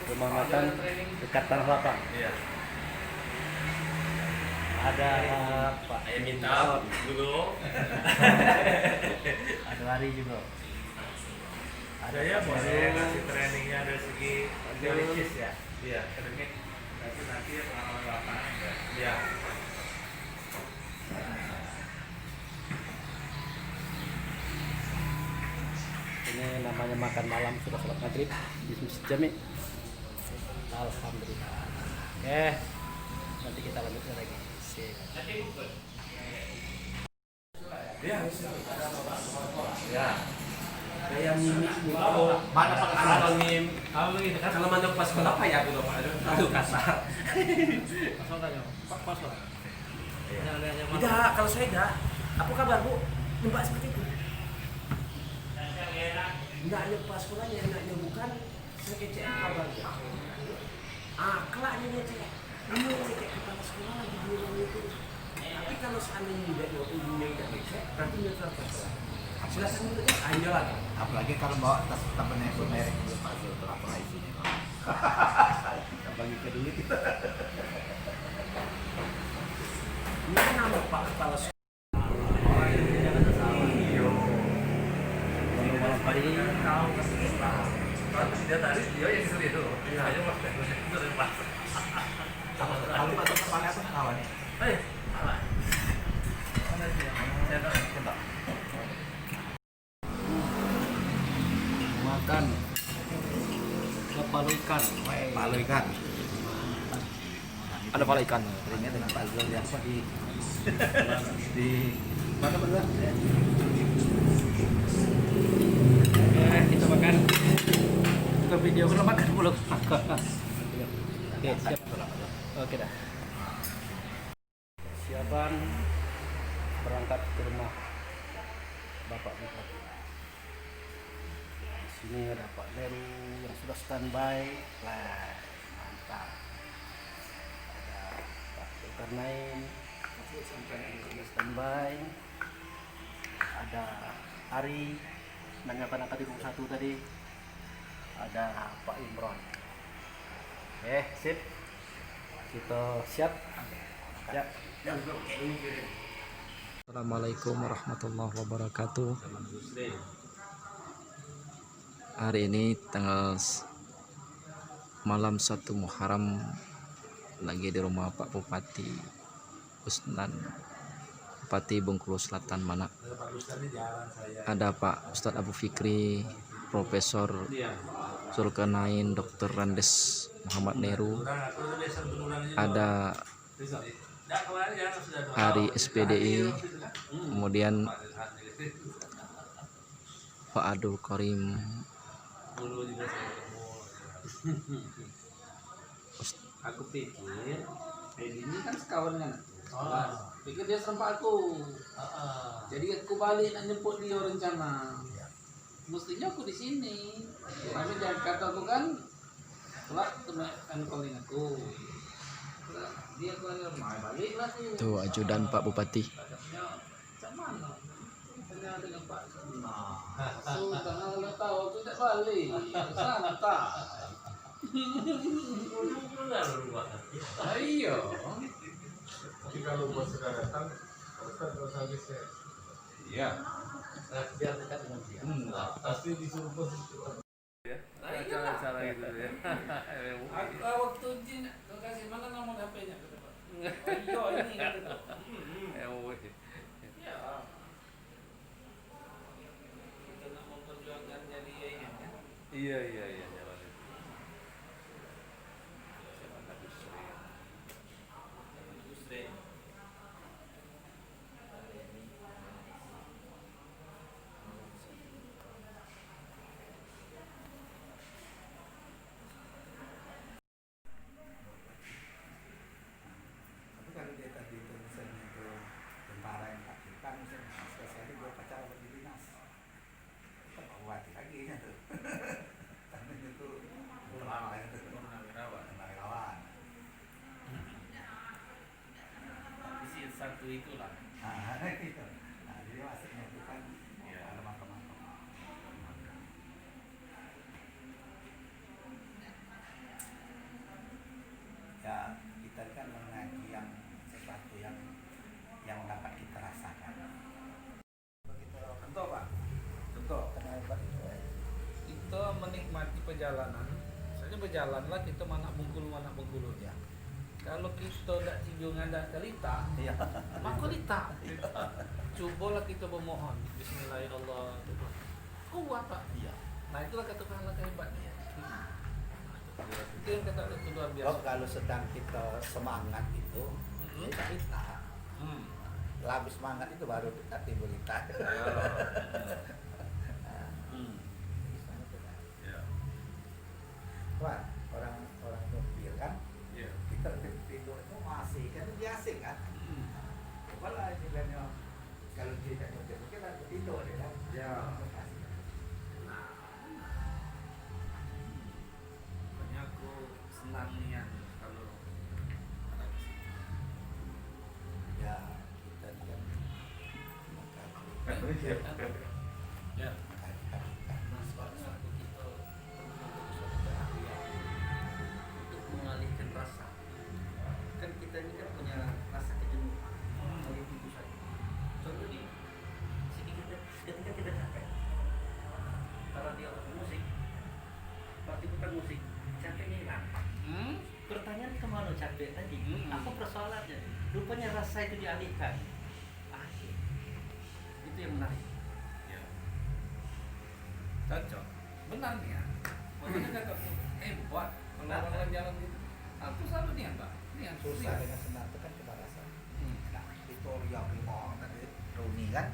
Rumah makan dekat Tanah Lapang. Iya. Ada Pak Ayam hitam dulu. ada Hari juga. Ada ya boleh kasih trainingnya dari segi teoritis ya. iya akademik. Nanti ya pengalaman lapangan ya. Iya. Ini namanya makan malam sudah sholat maghrib di Masjid Jami. Alhamdulillah. Oke, nanti kita lanjutkan lagi. Iya. Ya. Kayak mimi Mana kalau kan kalau mandok pas sekolah apa ya dulu Pak? Aduh kasar. Tidak, kalau saya tidak. Apa kabar Bu? Mbak seperti itu. Enggak pas sekolahnya, enggaknya bukan sekecil kabar. Kelaknya dia cek. Ini cek kepala sekolah lagi di rumah itu. Tapi kalau seandainya tidak ujungnya tidak bisa, berarti dia tetap sekolah. Silakan itu ya, ayo lah. Apalagi kalau bawa tas temennya itu merek itu Pak Zulto apa isinya. Kita bagi ke dulu kita. Ini kan nama Pak Kepala Sekolah. Orang ini jangan salah. Malam hari ini Tahu pasti tahu. Kalau dia tadi dia yang disuruh itu. Hanya waktu itu dari Pak. Kalau Pak Zulto paling apa kawannya? Ayo, apa? Saya tahu. Coba. makan kepala ikan. Palu ikan. Ada kepala ikan. Ini dengan Pak Zul yang apa di mana benar? Oke, kita makan. Kita video belum makan belum. Oke, siap. Oke dah. Siapan berangkat ke rumah Bapak Bupati. Di sini ada Pak Leru yang sudah standby. Lah, mantap. Ada Pak Zulkarnain yang sudah standby. Ada Ari menanyakan angkat di rumah 1 tadi. Ada Pak Imron. Sip. Kita siap. Ya. Assalamualaikum warahmatullahi wabarakatuh. Hari ini tanggal malam 1 Muharram, lagi di rumah Pak Bupati Usnan, Bupati Bengkulu Selatan mana. Ada Pak Ustadz Abu Fikri, Profesor Zulkarnain, Dr. Randes Muhammad Neru, ada Hari SPDI, kemudian Pak Abdul Karim, aku pikir ini kan sekawan kan. Pikir dia serempak aku. Jadi aku balik nak jemput dia rencana. Mestinya aku di sini. Tapi jangan kata aku kan kelak teman calling aku. Dia kalau mau balik lah tuh ajudan Pak Bupati. Macam mana? Tanya dengan Pak. Sudah kalau tahu aku tak balik. Santai. Ayo. Tapi kalau bos sudah datang, Ustaz nggak usah geser. Iya. Biar dekat dengan dia. Pasti disuruh bos. Cara gitu ya. Waktu izin kau kasih mana nomor HP-nya? Ayo ini gitu. Ya. Kita nak memperjuangkan jadi ini ya. Iya. Tapi kalau dia tadi itu misalnya itu tentara yang Pakistan misalnya, spesialnya gue pacaran sama di dinas. Kita mau hati lagi nya tuh. Karena itu lama itu. Purnawirawan. Isi satu itulah. Nah, itu. Nah, jadi maksudnya itu kan ada macam-macam. perjalanan, misalnya berjalanlah kita mana Bengkulu ya. Kalau kita tidak cijungan dan kalita, Iya. maka lita. Cobalah kita bermohon. Bismillahirrahmanirrahim. Kuat Pak. Iya. Nah itulah kata pahala kehebatnya. Itu yang kata itu luar biasa. Oh, kalau sedang kita semangat itu, kita habis semangat itu baru kita timbul kita. Wah, orang mobil kan, kita tidur itu masih kan biasa kan. Malah istilahnya kalau dia tak mobil kita tidur ya kan. Ya. Makanya aku senang nian kalau ada di situ. Ya, kita kan Ya. Nah, suatu kita untuk suatu keahlian untuk mengalihkan rasa. Kan kita ini kan punya rasa kejenuhan. Kalau itu saja. Contoh nih, ketika kita capek, kalau dia musik, waktu bukan musik, capeknya hilang. Pertanyaan kemana capek tadi? Apa persoalannya? Rupanya rasa itu dialihkan. Itu yang menarik. Cocok. Benar nih ya. Makanya kata buat kalau orang jalan gitu. Aku selalu nih Mbak. Ini yang susah dengan senang itu kan cuma rasa. Nah, itu yang lima tadi Roni kan.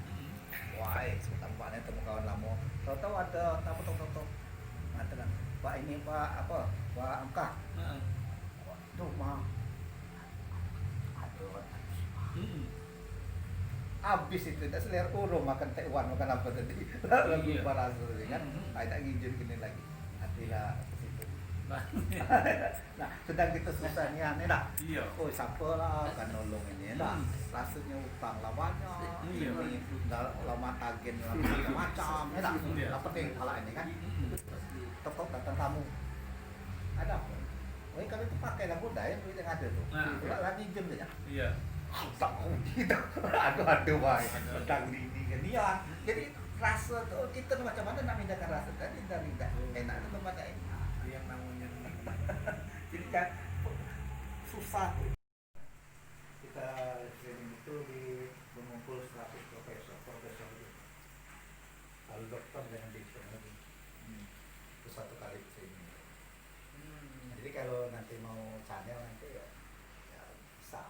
Wah, tampaknya temu kawan lama. Tahu-tahu ada tahu-tahu. Mengatakan, Pak ini Pak apa? Pak Angka. Tuh mah. Aduh. Habis itu tidak selera urung makan tekwan makan apa tadi lagu para asli kan tak ngijin gini lagi hatilah ke situ. Nah sedang kita susah nih aneh dah oh siapa lah kan nolong ini dah rasanya utang lah banyak ini dah lama tagen macam ya dah lah penting pala ini kan tok datang tamu ada apa oh kalau itu pakai lah budaya duit yang ada tuh itu lah ngijin saja tak gitu aduh baik tentang ini kan iya jadi rasa tuh kita macam mana nak mindakan rasa tadi dari enak itu tempat enak yang namanya jadi kan susah kita training itu di mengumpul 100 profesor itu lalu dokter dengan dokter lagi itu satu kali training jadi kalau nanti mau channel nanti ya bisa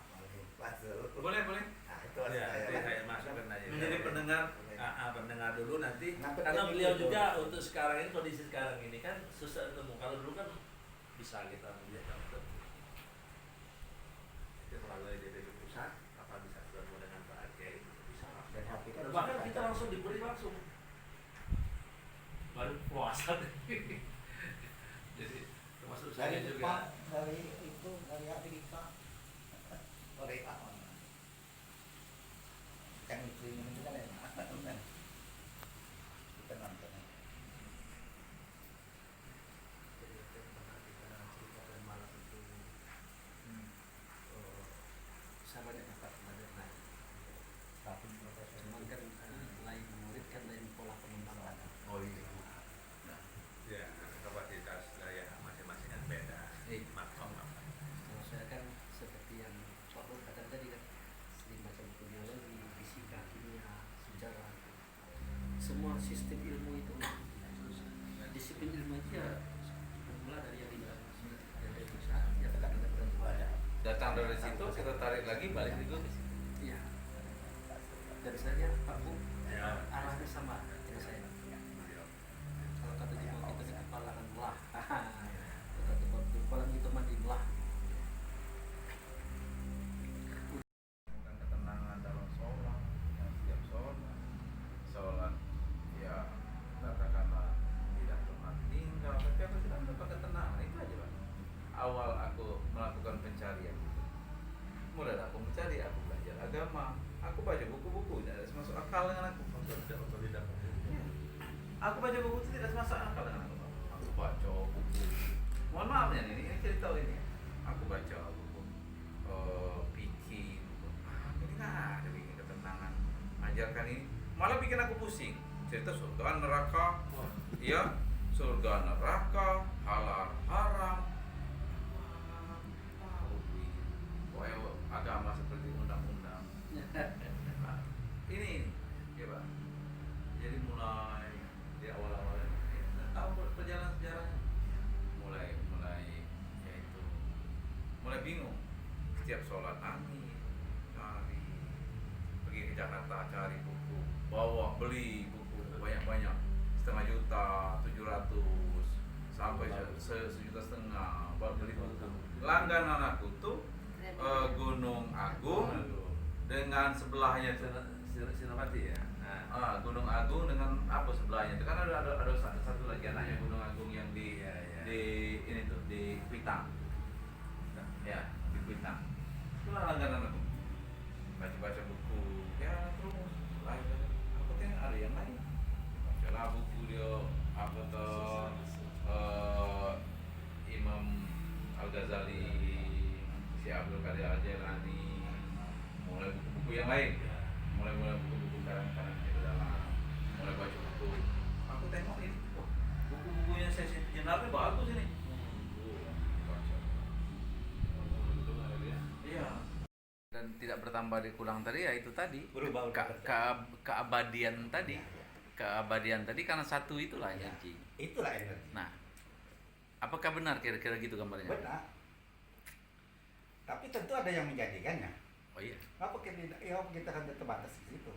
Boleh. nah itu Saya masukkan aja. Menjadi pendengar dulu nanti. Nah, Karena betul beliau itu. juga untuk sekarang ini kondisi sekarang ini kan susah ketemu. Kalau dulu kan bisa kita melihat ketemu. Itu melalui DPP pusat, apa bisa ketemu dengan Pak Kiai bisa langsung. Dan hati kan Bahkan kita langsung diberi langsung. Baru puasa. Jadi termasuk saya dari juga. Jepang, dari itu, dari Amerika, Korea, yang itu kan enak, kita nonton. Jadi itu yang pernah kita cerita dan malam itu saya banyak dapat pelajaran. Tapi profesor Cuman kan lain murid kan lain pola pengembangan. Oh iya. Ya, kapasitas daya masing-masing kan beda. Makom. Kalau saya kan seperti yang Pak Bung katakan tadi kan sering baca buku biologi, fisika, kimia, sejarah. Semua sistem ilmu itu disiplin ilmu itu ya bermula dari yang tidak dari pusat ya ada. Datang dari situ kita tarik lagi balik juga ke situ. Iya. Dan saya lihat Pak Bung Ya. arahnya sama dengan saya. Kalau kata di bawah kita di kepala kan belah. Kalau kata di kepala kita mandi belah. Bukan ketenangan dalam sholat, yang setiap sholat ya katakanlah tidak pernah tinggal, tapi aku sudah mendapat ketenangan itu aja Pak. Awal aku melakukan pencarian, mulai aku mencari, aku belajar agama, aku baca buku-buku, tidak masuk akal dengan aku. Aku baca buku itu tidak masuk akal dengan aku. Aku baca buku, mohon maaf ya ini cerita ini. Aku baca buku pikir, ini nggak ada bikin ketenangan, ajarkan ini, malah bikin aku pusing. Cerita surga neraka, iya, surga neraka, halal haram. Tahu pokoknya agama seperti undang-undang. Nah, ini ya Pak. Jadi mulai di awal-awal ya, tahu perjalanan sejarahnya. Mulai yaitu mulai bingung. Setiap sholat nangis, cari, pergi ke Jakarta cari buku, bawa beli buku banyak-banyak, 500.000, 700 sampai 1,5 juta baru beli buku. Langganan aku tuh Gunung Agung dengan sebelahnya tuh Sinopati ya. Gunung Agung dengan apa sebelahnya itu kan ada satu lagi anaknya Gunung Agung yang di ini tuh di Kuitang. Ya, di Kuitang. Itulah langganan aku. Baca buku. Ya terus aku tengok ada yang lain. Bacalah buku dia apa tuh Imam Al-Ghazali, si Abdul Qadir Al-Jailani, mulai buku-buku yang lain. Mulai buku-buku karang-karang itu dalam, mulai baca buku. Aku tengok ini, buku-bukunya Sesi Jenarnya bagus ini. Baca. Iya. Dan tidak bertambah dikurang tadi ya itu tadi. Berubah. Keabadian tadi. Keabadian tadi karena satu itulah energi. Itulah energi. Nah, apakah benar kira-kira gitu gambarnya? Benar. Tapi tentu ada yang menjadikannya. Oh iya. Apa kita kan terbatas di situ.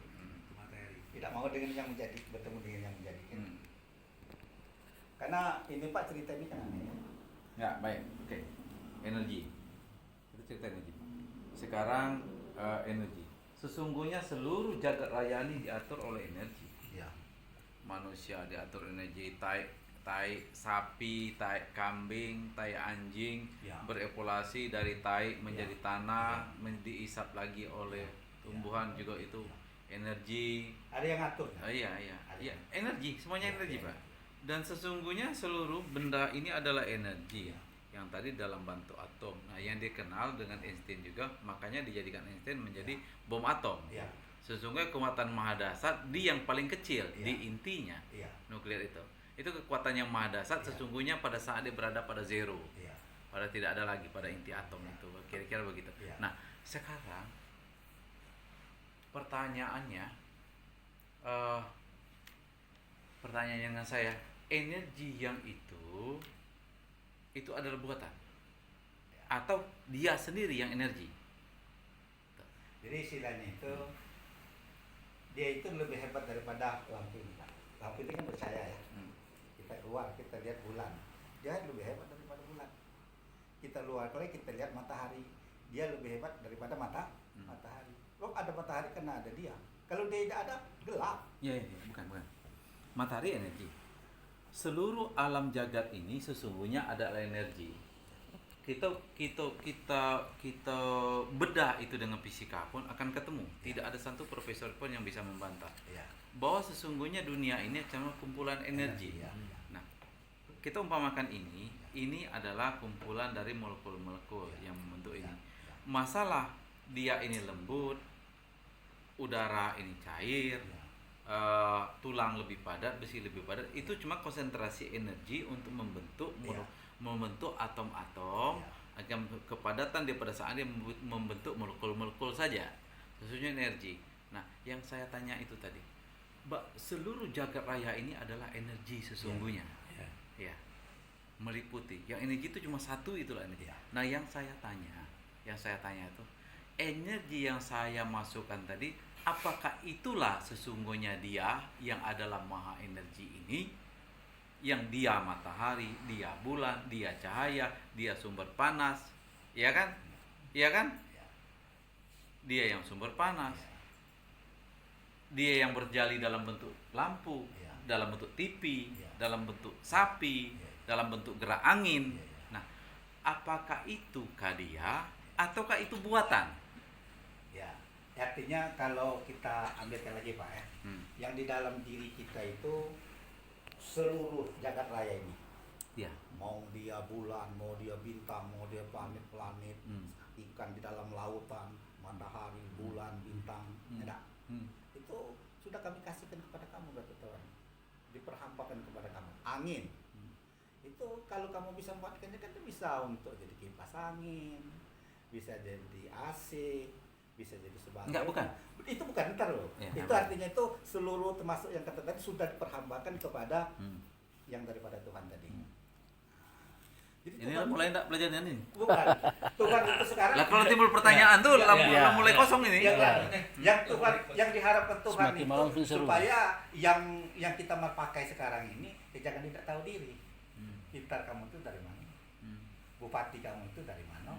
Materi. Tidak mau dengan yang menjadi, bertemu dengan yang menjadikan. Hmm. Karena ini Pak cerita ini kan aneh. Ya, baik. Oke. Energi. Itu cerita energi. Sekarang energi. Sesungguhnya seluruh jagat raya ini diatur oleh energi. Ya. Manusia diatur energi, tai sapi, tai kambing, tai anjing Ya. berevolusi dari tai menjadi Ya. tanah, diisap lagi oleh tumbuhan juga itu energi. Ada yang ngatur. Iya, Ada. iya, energi, semuanya Ya, energi, ya. Pak. Dan sesungguhnya seluruh benda ini adalah energi yang tadi dalam bentuk atom. Nah, yang dikenal dengan Einstein juga, makanya dijadikan Einstein menjadi bom atom. Ya. Sesungguhnya kekuatan maha dasar di yang paling kecil, Ya. di intinya Iya. nuklir itu. Itu kekuatan yang maha dasar Ya. sesungguhnya pada saat dia berada pada zero, Iya. pada tidak ada lagi pada inti atom itu, kira-kira begitu. Ya. Nah, sekarang pertanyaannya, pertanyaan dengan saya, energi yang itu adalah buatan atau dia sendiri yang energi? Jadi istilahnya itu dia itu lebih hebat daripada lampu ini, Pak. Lampu ini kan bercahaya ya. Kita keluar, kita lihat bulan. Dia lebih hebat daripada bulan. Kita luar, kalau kita lihat matahari, dia lebih hebat daripada matahari. Loh, ada matahari karena ada dia. Kalau dia tidak ada, gelap. Ya, bukan. Matahari energi. Seluruh alam jagat ini sesungguhnya adalah energi. Kita bedah itu dengan fisika pun akan ketemu. Tidak ada satu profesor pun yang bisa membantah Ya. bahwa sesungguhnya dunia ini cuma kumpulan energi. Ya. Nah, kita umpamakan ini adalah kumpulan dari molekul-molekul yang membentuk ini. Masalah dia ini lembut, udara ini cair, tulang lebih padat, besi lebih padat, itu cuma konsentrasi energi untuk membentuk atom-atom akan kepadatan dia pada saat dia membentuk molekul-molekul saja. Sesungguhnya energi. Nah, yang saya tanya itu tadi, seluruh jagat raya ini adalah energi sesungguhnya. Ya. Meliputi. Yang energi itu cuma satu, itulah energi. Nah, yang saya tanya itu energi yang saya masukkan tadi, apakah itulah sesungguhnya dia yang adalah maha energi ini, yang dia matahari, dia bulan, dia cahaya, dia sumber panas, ya kan? Iya kan? Dia yang sumber panas, dia yang berjali dalam bentuk lampu, dalam bentuk TV, dalam bentuk sapi, dalam bentuk gerak angin. Nah, apakah itukah dia ataukah itu buatan? Ya. Artinya kalau kita ambilkan lagi Pak ya, yang di dalam diri kita itu seluruh jagat raya ini. Ya. Mau dia bulan, mau dia bintang, mau dia planet-planet, ikan di dalam lautan, matahari, bulan, bintang, tidak. Itu sudah kami kasihkan kepada kamu, berarti Tuhan. Diperhampakan kepada kamu. Angin, itu kalau kamu bisa memanfaatkannya kan bisa untuk jadi kipas angin, bisa jadi AC, bisa jadi sebagai. Enggak, bukan. Itu bukan ntar loh. Ya, Itu apa? artinya itu seluruh termasuk yang kata tadi sudah diperhambakan kepada yang daripada Tuhan tadi. Jadi Ini Tuhan- mulai enggak belajarnya ini. bukan. Tuhan itu sekarang. Lah kalau timbul pertanyaan tuh Ya, ya, mulai ya. kosong ini. Yang Tuhan, yang diharapkan Tuhan Semakin itu malam semakin seru. supaya yang kita pakai sekarang ini jangan tidak tahu diri. Pintar kamu itu dari mana? Bupati kamu itu dari mana?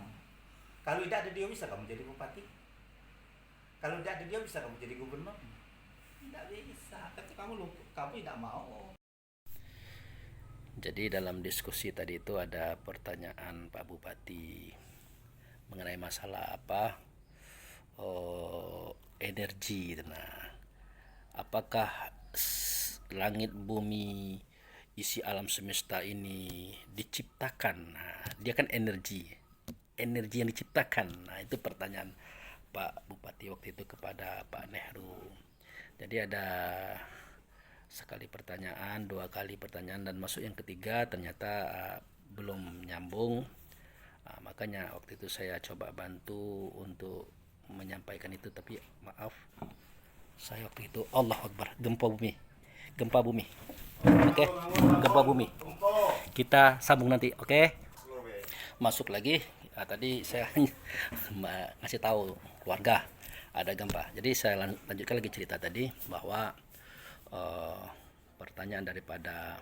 Kalau tidak ada dia bisa kamu jadi bupati? Kalau tidak ada dia bisa kamu jadi gubernur? Tidak bisa. Tapi kamu tidak mau. Jadi dalam diskusi tadi itu ada pertanyaan Pak Bupati mengenai masalah apa? Energi. Nah, apakah langit bumi isi alam semesta ini diciptakan? Nah, dia kan energi yang diciptakan. Nah, itu pertanyaan Pak Bupati waktu itu kepada Pak Nehru. Jadi ada sekali pertanyaan, 2 kali pertanyaan, dan masuk yang ketiga ternyata belum nyambung. Makanya waktu itu saya coba bantu untuk menyampaikan itu, tapi maaf, saya waktu itu Allah Akbar, gempa bumi. Oke, gempa bumi. Kita sambung nanti, oke? Masuk lagi. Tadi saya ngasih tahu keluarga ada gempa. Jadi saya lanjutkan lagi cerita tadi bahwa pertanyaan daripada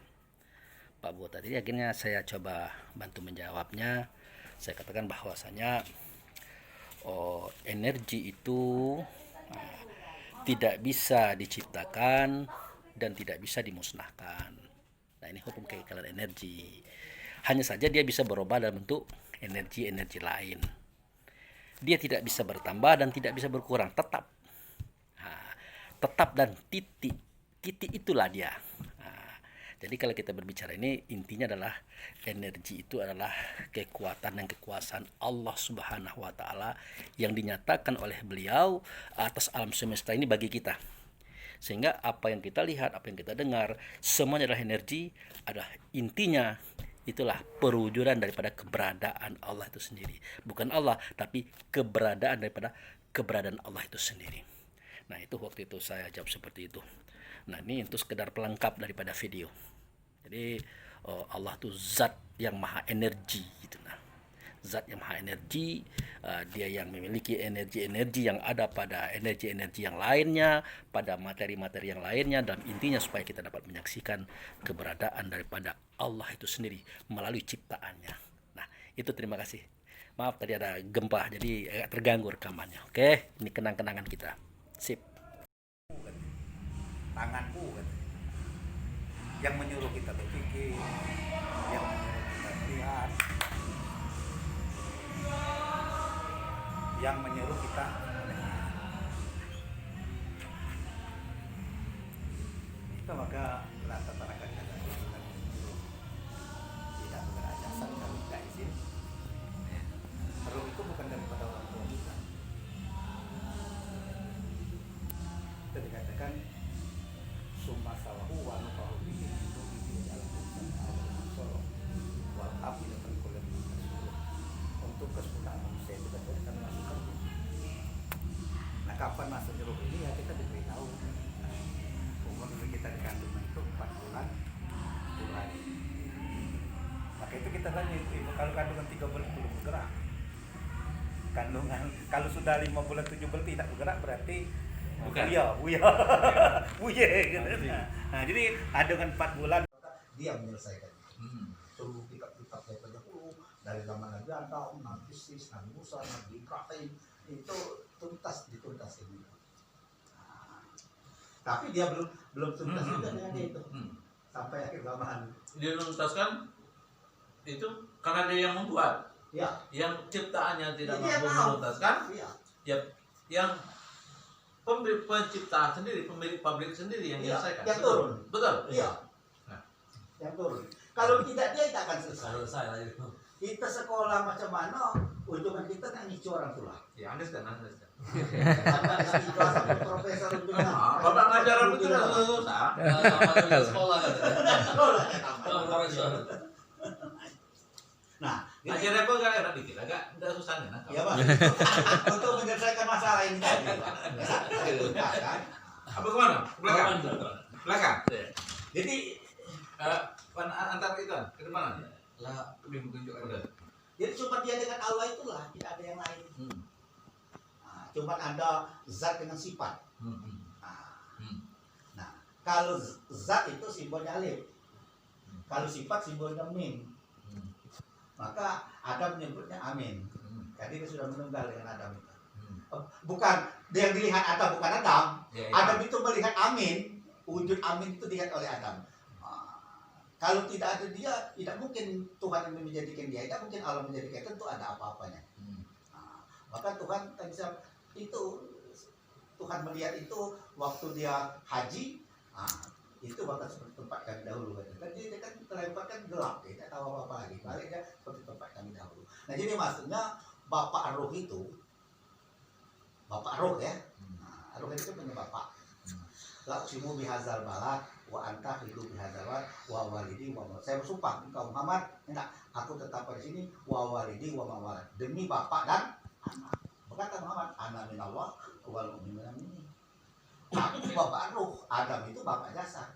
Pak Bu tadi, akhirnya saya coba bantu menjawabnya. Saya katakan bahwasanya energi itu tidak bisa diciptakan dan tidak bisa dimusnahkan. Nah, ini hukum keikalan energi. Hanya saja dia bisa berubah dalam bentuk energi lain. Dia tidak bisa bertambah dan tidak bisa berkurang, tetap. Tetap dan titik itulah dia. Jadi kalau kita berbicara ini, intinya adalah energi itu adalah kekuatan dan kekuasaan Allah Subhanahu wa Ta'ala yang dinyatakan oleh beliau atas alam semesta ini bagi kita. Sehingga apa yang kita lihat, apa yang kita dengar, semuanya adalah energi, adalah intinya itulah perwujudan daripada keberadaan Allah itu sendiri. Bukan Allah, tapi keberadaan daripada keberadaan Allah itu sendiri. Nah, itu waktu itu saya jawab seperti itu. Nah, ini itu sekedar pelengkap daripada video. Jadi Allah itu zat yang maha energi gitu. Nah, zat yang maha energi, dia yang memiliki energi-energi yang ada pada energi-energi yang lainnya, pada materi-materi yang lainnya, dan intinya supaya kita dapat menyaksikan keberadaan daripada Allah itu sendiri melalui ciptaannya. Nah, itu terima kasih. Maaf tadi ada gempa, jadi agak terganggu rekamannya. Oke, ini kenang-kenangan kita. Sip. Tanganku kan, yang menyuruh kita berpikir, yang menyuruh kita melihat, yang menyuruh kita mendengar. Itu maka rata tanakan kata tidak bergerak jasad kalau tidak izin. Roh itu bukan daripada orang tua kita. Itu dikatakan summa sawahu wa nufahu bihi itu di dalam solo wal api dan kulit untuk kesempurnaan manusia itu betul kita masukkan. Nah, kapan masuknya roh ini ya kita diberitahu. Umur kita di kandungan itu 4 bulan bulan. Maka itu kita tanya ibu, kalau kandungan 3 bulan belum bergerak, kandungan kalau sudah 5 bulan 7 bulan tidak bergerak berarti buya gitu. Nah, jadi kandungan 4 bulan dia menyelesaikan. Seluruh kitab-kitab daripada dari zaman Nabi Adam, Nabi Isis, Nabi Musa, Nabi Ibrahim itu dituntas ini. Tapi dia belum tuntas juga dengan dia itu sampai akhir zaman. Dia menuntaskan itu karena dia yang membuat. Ya. Yang ciptaannya tidak Dia mampu tahu. menuntaskan. Iya. Ya, yang pencipta sendiri, pemilik pabrik sendiri yang Iya, menyelesaikan. yang Betul. turun. Betul. Iya. Nah. Yang turun. Kalau tidak dia tidak akan selesai. Selesai lagi. Kita sekolah macam mana, ujungan kita kan ngicu orang tua. Ya, Anies kan. Sampai profesor ujungnya. Bapak ngajar itu sudah susah. Sekolah kan. Sekolah ya, tamat. Akhirnya apa agak dikit, agak susah nih. Ya Pak, untuk menyelesaikan masalah ini tadi Pak. Saya tuntaskan. Apa kemana? Ke belakang. Belakang. Iya. Jadi antar itu ke mana? Lah, lebih menunjukkan. Udah. Jadi cuma dia dengan Allah itulah, tidak ada yang lain. Nah, cuma ada zat dengan sifat. Nah, kalau zat itu simbolnya alif, kalau sifat simbolnya mim. Maka Adam menyebutnya amin. Jadi dia sudah menunggal dengan Adam itu. Bukan dia yang dilihat Adam, bukan Adam. Ya, ya. Adam itu melihat amin. Wujud amin itu dilihat oleh Adam. Kalau tidak ada dia, tidak mungkin Tuhan yang menjadikan dia. Tidak mungkin Allah menjadikan, tentu ada apa-apanya. Maka Tuhan bisa itu, Tuhan melihat itu waktu dia haji. Itu bakal seperti tempat kami dahulu kan dia kan terlempar kan gelap, dia tidak tahu apa-apa lagi, balik dia seperti tempat kami dahulu. Nah jadi maksudnya bapak roh itu, bapak roh ya, roh itu punya bapak. Laksimu bihazal balad wa anta hidup bihazal balad wa walidi wa mawalad. Saya bersumpah engkau Muhammad, enggak, aku tetap di sini wa walidi wa mawalad, demi bapak dan anak. Berkata Muhammad, ana minallah wal mu'minuna minni. Aku bapak roh, Adam itu bapak jasad.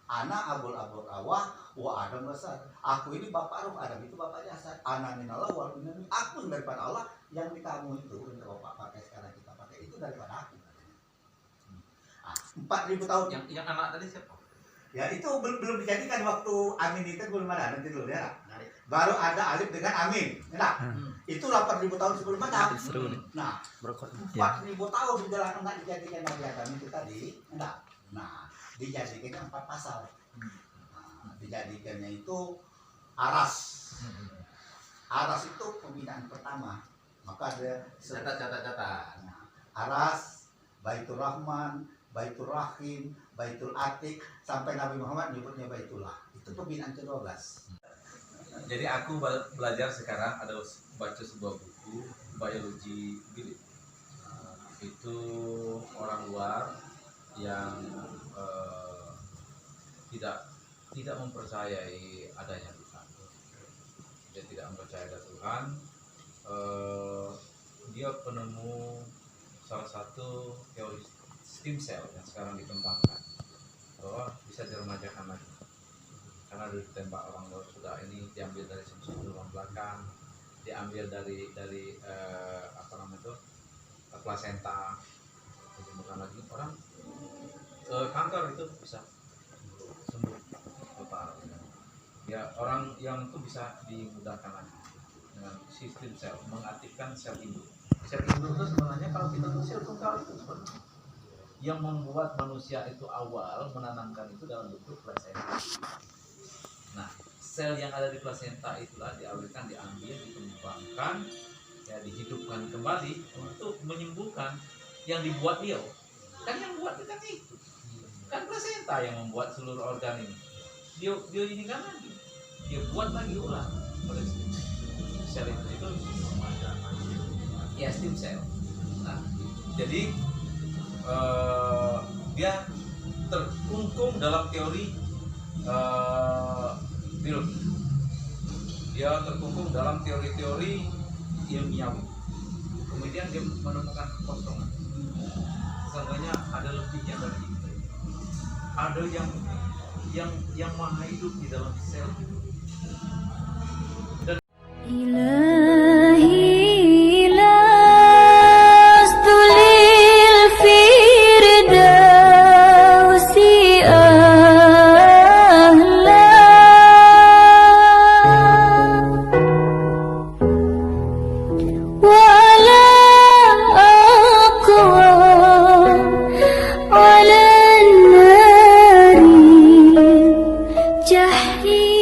Ana abul awah wa Adam besar. Aku ini bapak roh, Adam itu bapak jasad. Ana minallah wal mu'minuna. Aku daripada Allah, yang di kamu itu untuk bapak pakai sekarang kita pakai itu daripada aku. 4.000 tahun. Yang anak tadi siapa? Ya itu belum dijadikan waktu amin itu belum ada, nanti dulu ya. Baru ada alif dengan amin. Nah, itu 8.000 tahun sebelum Adam. Nah, 4.000 tahun menjelang enggak dijadikan Nabi Adam itu tadi, enggak. Nah, dijadikannya 4 pasal. Nah, dijadikannya itu aras. Aras itu pembinaan pertama. Maka ada Catat. Nah, aras, Baitur Rahman, Baitur Rahim, Baitul Atik, sampai Nabi Muhammad nyebutnya Baitullah. Itu pembinaan ke-12. Jadi aku belajar sekarang ada baca sebuah buku biologi bilik. Itu orang luar yang tidak mempercayai adanya Tuhan. Dia tidak mempercayai ada Tuhan. Dia penemu salah satu teori stem cell yang sekarang dikembangkan bahwa bisa diremajakan lagi. Karena dulu ditembak orang luar sudah ini diambil dari sumsum tulang belakang, diambil dari apa namanya itu plasenta, ditemukan lagi orang kanker itu bisa sembuh total. Ya orang yang itu bisa dimudahkan lagi dengan sistem sel, mengaktifkan sel induk. Sel induk itu sebenarnya kalau kita sel tunggal itu sebenarnya yang membuat manusia itu awal menanamkan itu dalam bentuk plasenta. Nah, sel yang ada di plasenta itulah dialirkan, diambil, dikembangkan, ya dihidupkan kembali untuk menyembuhkan yang dibuat dia. Kan yang buat itu kan itu. Kan plasenta yang membuat seluruh organ ini. Dia ini kan lagi. Dia buat lagi ulang oleh sel itu ya stem cell. Nah, jadi dia terkungkung dalam teori biologi. Dia terkungkung dalam teori-teori ilmiawi. Kemudian dia menemukan kekosongan. Sesungguhnya ada lebihnya dari itu. Ada yang maha hidup di dalam sel itu. إلهي لست للفردوس أهلا ولا أقوى على النار جحيم